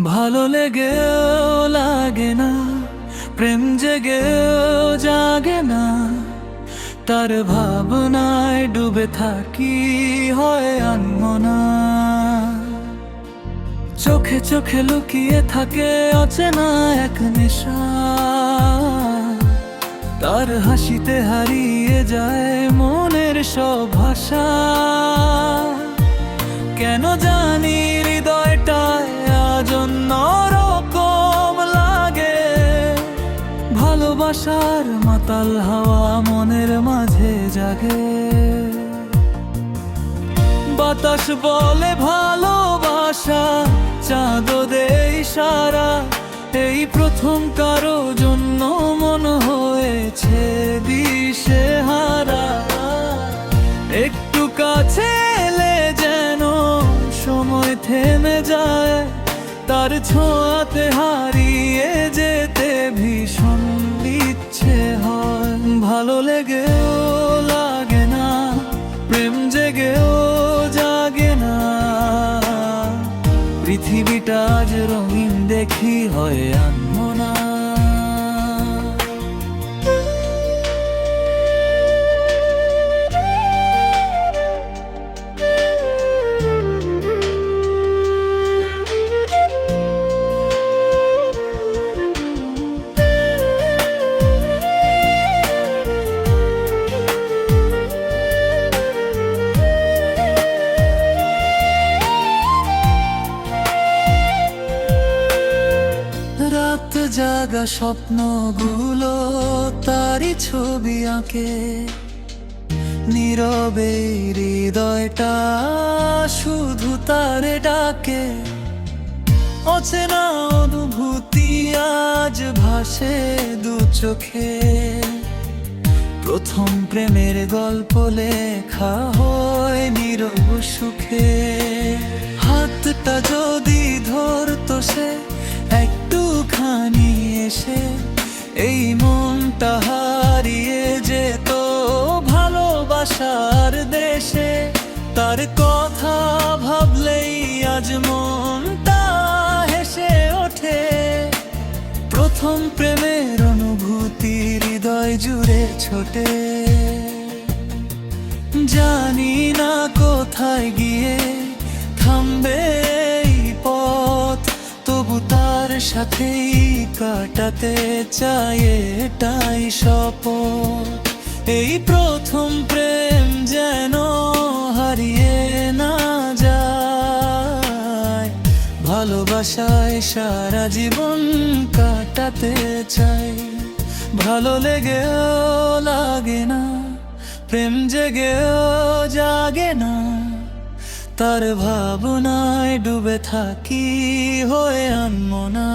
ভালো লেগেও লাগে না, প্রেম জেগেও জাগে না, তার ভাবনায় ডুবে থাকি হয় আনমনা। চোখে চোখে লুকিয়ে থাকে অচেনা এক নেশা, তার হাসিতে হারিয়ে যায় মনের সব ভাষা। কেন জানি হৃদয়টায় আজ অন্যরকম লাগে, ভালোবাসার মাতাল হাওয়া মনের মাঝে জাগে। বাতাস বলে ভালোবাসা, চাঁদও দেয় ইশারা, এই প্রথম কারো জন্য মন হয়েছে দিশেহারা। একটু কাছে এলে যেন সময় থেমে যায়, তার ছোঁয়াতে হারিয়ে যেতে ভীষণ ইচ্ছে হয়। ভালো লেগেও লাগে না, প্রেম জেগেও জাগে না, পৃথিবীটা আজ রঙিন দেখি হয় আনমনা। রাত জাগা স্বপ্নগুলো তারই ছবি আঁকে, নীরবে হৃদয়টা শুধু তারে ডাকে। অচেনা অনুভূতি আজ ভাসে দু চোখে, প্রথম প্রেমের গল্প লেখা হয় নীরব সুখে। হাতটা যদি ধরতো সে একটুখানি এসে, এই মনটা হারিয়ে যেত ভালোবাসার দেশে। তার কথা ভাবলেই আজ মনটা হেসে ওঠে, প্রথম প্রেমের অনুভূতি হৃদয় জুড়ে ছোটে। জানি না কোথায় গিয়ে থামবে এই পথ, তবু তার সাথেই কাটাতে চাই এটাই শপথ। এই প্রথম প্রেম যেন হারিয়ে না যায়, ভালোবাসায় সারা জীবন কাটাতে চাই। ভালো লেগেও লাগে না, প্রেম জেগেও জাগে না, তার ভাবনায় ডুবে থাকি হয়ে আনমনা।